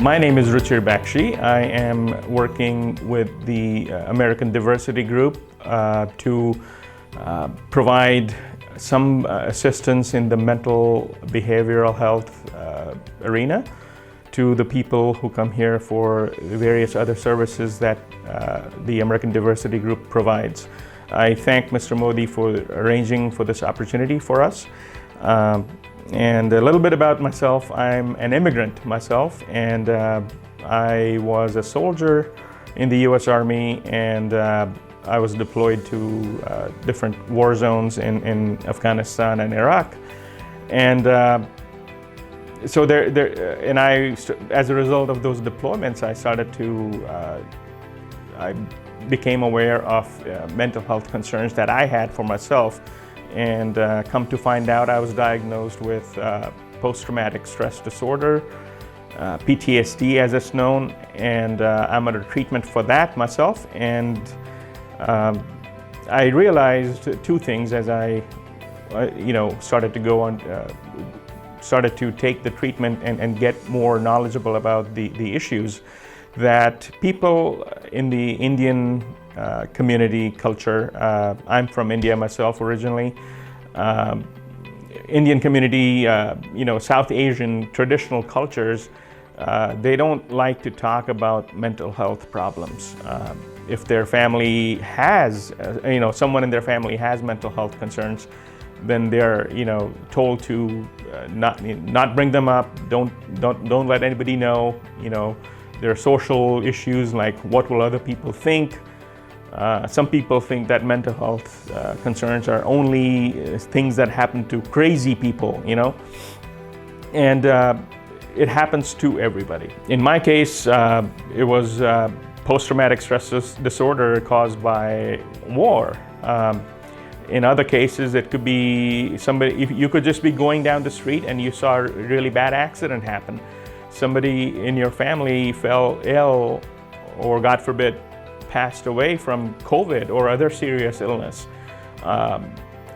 My name is Ruchir Bakshi. I am working with the American Diversity Group to provide some assistance in the mental behavioral health arena to the people who come here for various other services that the American Diversity Group provides. I thank Mr. Modi for arranging for this opportunity for us. And a little bit about myself, I'm an immigrant myself, and I was a soldier in the US Army, and I was deployed to different war zones in Afghanistan and Iraq. And so as a result of those deployments, I became aware of mental health concerns that I had for myself. And come to find out, I was diagnosed with post-traumatic stress disorder, PTSD as it's known, and I'm under treatment for that myself. And I realized two things as I, started to take the treatment and get more knowledgeable about the issues, that people in the Indian community culture. I'm from India myself originally. Indian community, South Asian traditional cultures, they don't like to talk about mental health problems. If their family has, someone in their family has mental health concerns, then they're, told to not bring them up. Don't let anybody know. There are social issues like what will other people think. Some people think that mental health concerns are only things that happen to crazy people, and it happens to everybody. In my case, it was post-traumatic stress disorder caused by war. In other cases, it could be you could just be going down the street and you saw a really bad accident happen. Somebody in your family fell ill, or God forbid, passed away from COVID or other serious illness.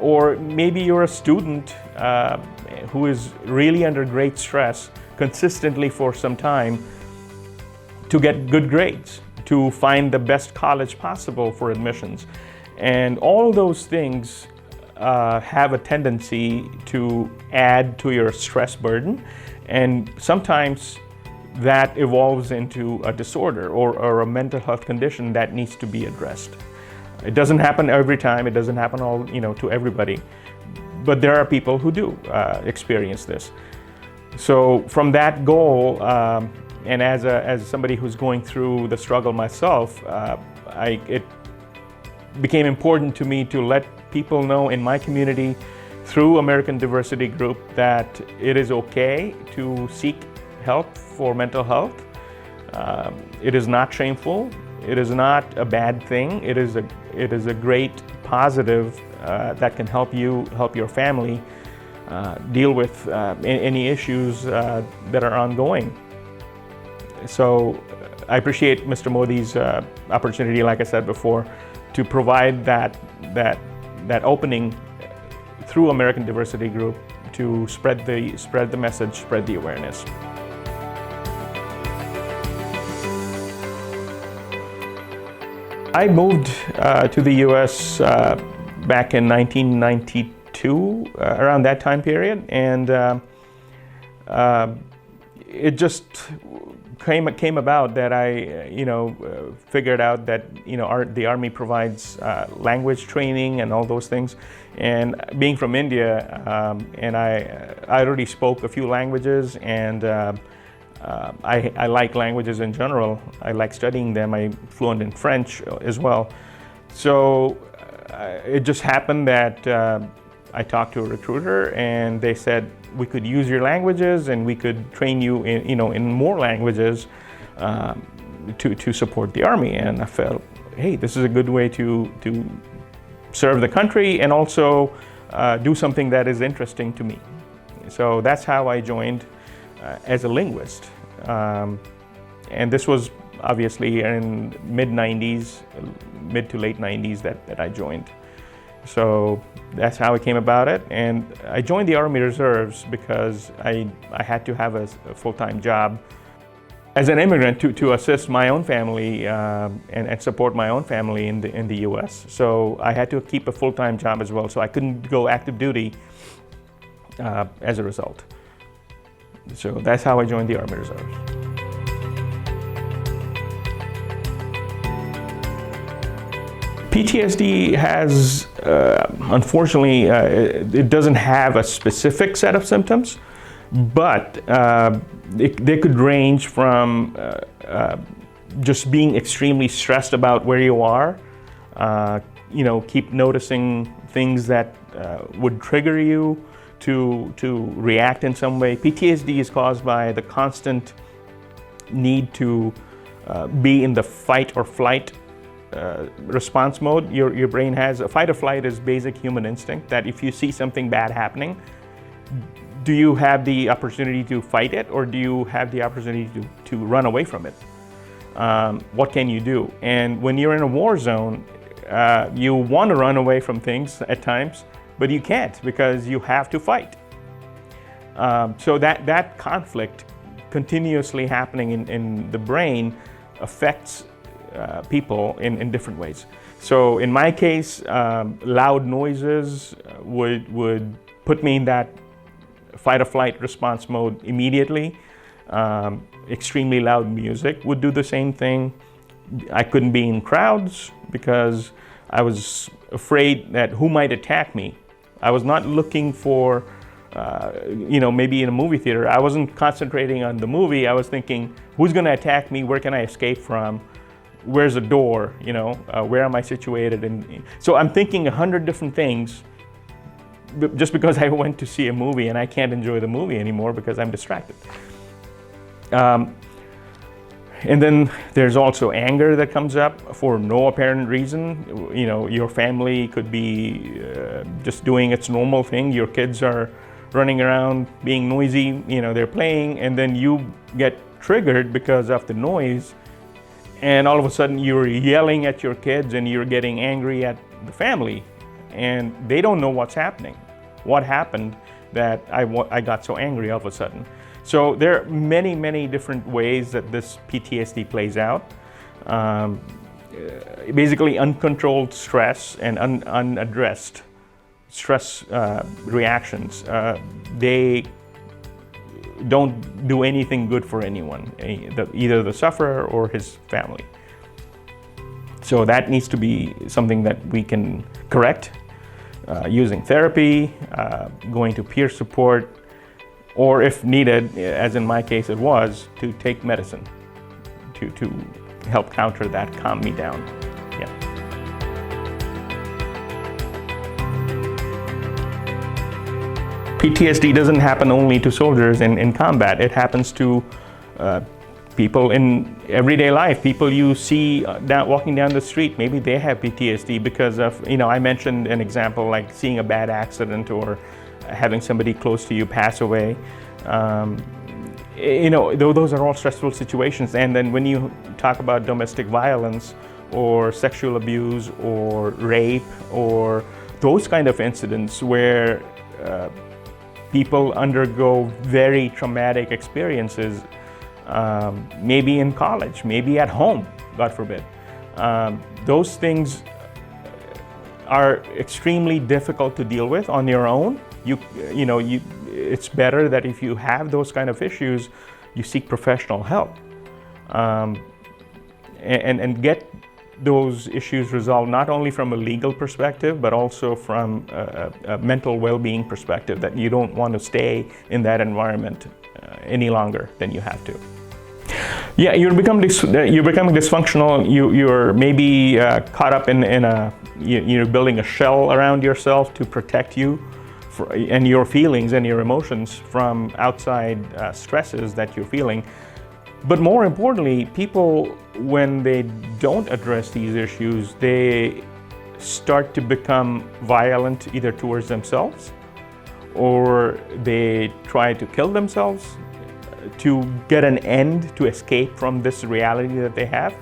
Or maybe you're a student who is really under great stress consistently for some time to get good grades, to find the best college possible for admissions. And all those things have a tendency to add to your stress burden, and sometimes that evolves into a disorder or a mental health condition that needs to be addressed. It doesn't happen every time, it doesn't happen to everybody, but there are people who do experience this. So from that goal, and as somebody who's going through the struggle myself, it became important to me to let people know in my community through American Diversity Group that it is okay to seek help for mental health. It is not shameful. It is not a bad thing. It is a great positive that can help your family deal with any issues that are ongoing. So I appreciate Mr. Modi's opportunity, like I said before, to provide that opening through American Diversity Group to spread the message, spread the awareness. I moved to the US back in 1992, around that time period, and it just came about that I, figured out that the Army provides language training and all those things. And being from India, and I already spoke a few languages, and I like languages in general. I like studying them. I'm fluent in French as well. So it just happened that I talked to a recruiter, and they said we could use your languages and we could train you in more languages to support the Army. And I felt, hey, this is a good way to serve the country and also do something that is interesting to me. So that's how I joined as a linguist. And this was obviously in mid-90s, mid to late 90s that I joined. So that's how it came about it. And I joined the Army Reserves because I had to have a full-time job. as an immigrant to assist my own family and support my own family in the U.S. So I had to keep a full-time job as well. So I couldn't go active duty as a result. So that's how I joined the Army Reserves. PTSD has, unfortunately, it doesn't have a specific set of symptoms, but they could range from just being extremely stressed about where you are, keep noticing things that would trigger you to react in some way. PTSD is caused by the constant need to be in the fight or flight response mode. Your brain has a fight or flight is basic human instinct, that if you see something bad happening, do you have the opportunity to fight it, or do you have the opportunity to run away from it? What can you do? And when you're in a war zone, you want to run away from things at times, but you can't because you have to fight. So that conflict continuously happening in the brain affects people in different ways. So in my case, loud noises would put me in that fight or flight response mode immediately. Extremely loud music would do the same thing. I couldn't be in crowds because I was afraid that who might attack me. I was not looking for, maybe in a movie theater, I wasn't concentrating on the movie. I was thinking, who's going to attack me? Where can I escape from? Where's the door? Where am I situated? And so I'm thinking 100 different things just because I went to see a movie and I can't enjoy the movie anymore because I'm distracted. And then there's also anger that comes up for no apparent reason. Your family could be just doing its normal thing. Your kids are running around being noisy, they're playing, and then you get triggered because of the noise. And all of a sudden you're yelling at your kids and you're getting angry at the family, and they don't know what's happening. What happened that I got so angry all of a sudden? So there are many, many different ways that this PTSD plays out. Basically uncontrolled stress and unaddressed stress reactions. They don't do anything good for anyone, either the sufferer or his family. So that needs to be something that we can correct using therapy, going to peer support, or if needed, as in my case it was, to take medicine to help counter that, calm me down. Yeah. PTSD doesn't happen only to soldiers in combat. It happens to people in everyday life. People you see walking down the street, maybe they have PTSD because of, I mentioned an example like seeing a bad accident or having somebody close to you pass away. Those are all stressful situations. And then when you talk about domestic violence or sexual abuse or rape or those kind of incidents where people undergo very traumatic experiences, maybe in college, maybe at home, God forbid. Those things are extremely difficult to deal with on your own. It's better that if you have those kind of issues, you seek professional help and get those issues resolved, not only from a legal perspective, but also from a mental well-being perspective, that you don't want to stay in that environment any longer than you have to. Yeah, you're becoming dysfunctional. You're maybe caught up in you're building a shell around yourself to protect you and your feelings and your emotions from outside stresses that you're feeling. But more importantly, people, when they don't address these issues, they start to become violent either towards themselves, or they try to kill themselves to get an end, to escape from this reality that they have.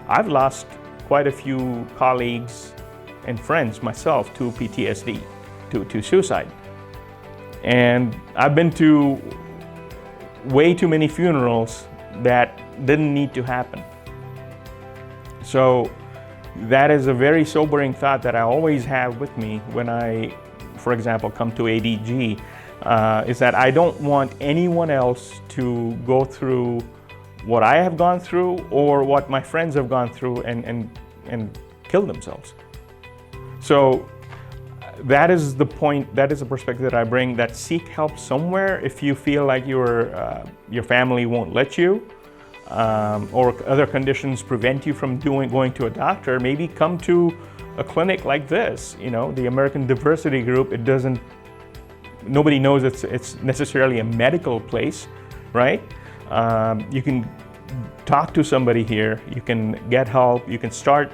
I've lost quite a few colleagues and friends myself to PTSD, to suicide. And I've been to way too many funerals that didn't need to happen. So that is a very sobering thought that I always have with me when I, for example, come to ADG, is that I don't want anyone else to go through what I have gone through or what my friends have gone through and kill themselves. So that is the point, that is the perspective that I bring, that seek help somewhere if you feel like your family won't let you, or other conditions prevent you from going to a doctor. Maybe come to a clinic like this, the American Diversity Group. Nobody knows it's necessarily a medical place, right? You can talk to somebody here, you can get help, you can start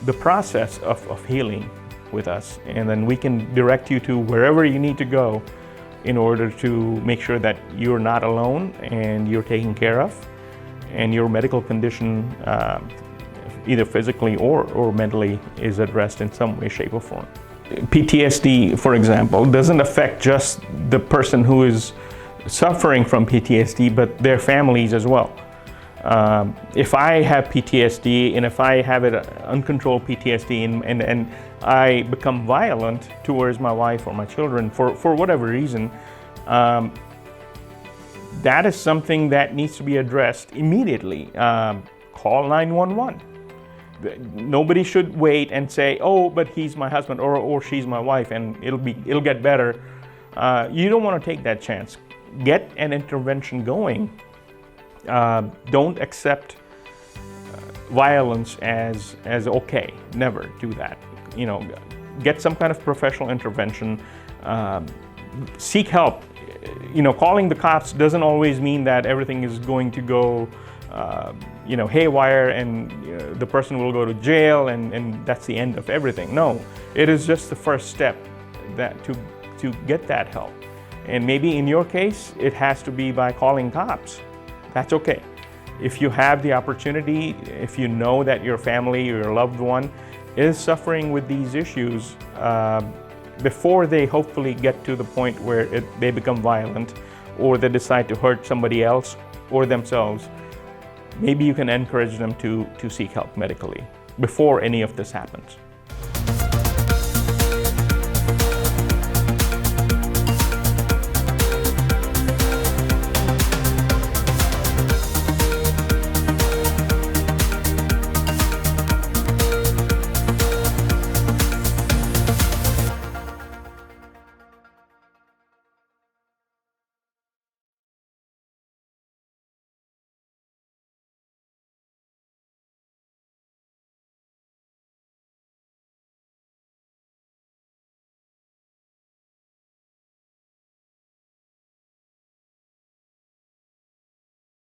the process of healing with us, and then we can direct you to wherever you need to go in order to make sure that you're not alone and you're taken care of, and your medical condition, either physically or mentally, is addressed in some way, shape, or form. PTSD, for example, doesn't affect just the person who is suffering from PTSD, but their families as well. If I have PTSD, and if I have uncontrolled PTSD, and I become violent towards my wife or my children for whatever reason, that is something that needs to be addressed immediately. Call 911. Nobody should wait and say, "Oh, but he's my husband," or "she's my wife, and it'll get better." You don't want to take that chance. Get an intervention going. Don't accept violence as okay. Never do that. Get some kind of professional intervention. Seek help. Calling the cops doesn't always mean that everything is going to go haywire and the person will go to jail and that's the end of everything. No, it is just the first step to get that help. And maybe in your case, it has to be by calling cops. That's okay. If you have the opportunity, if you know that your family or your loved one is suffering with these issues, before they hopefully get to the point where they become violent or they decide to hurt somebody else or themselves, maybe you can encourage them to seek help medically before any of this happens.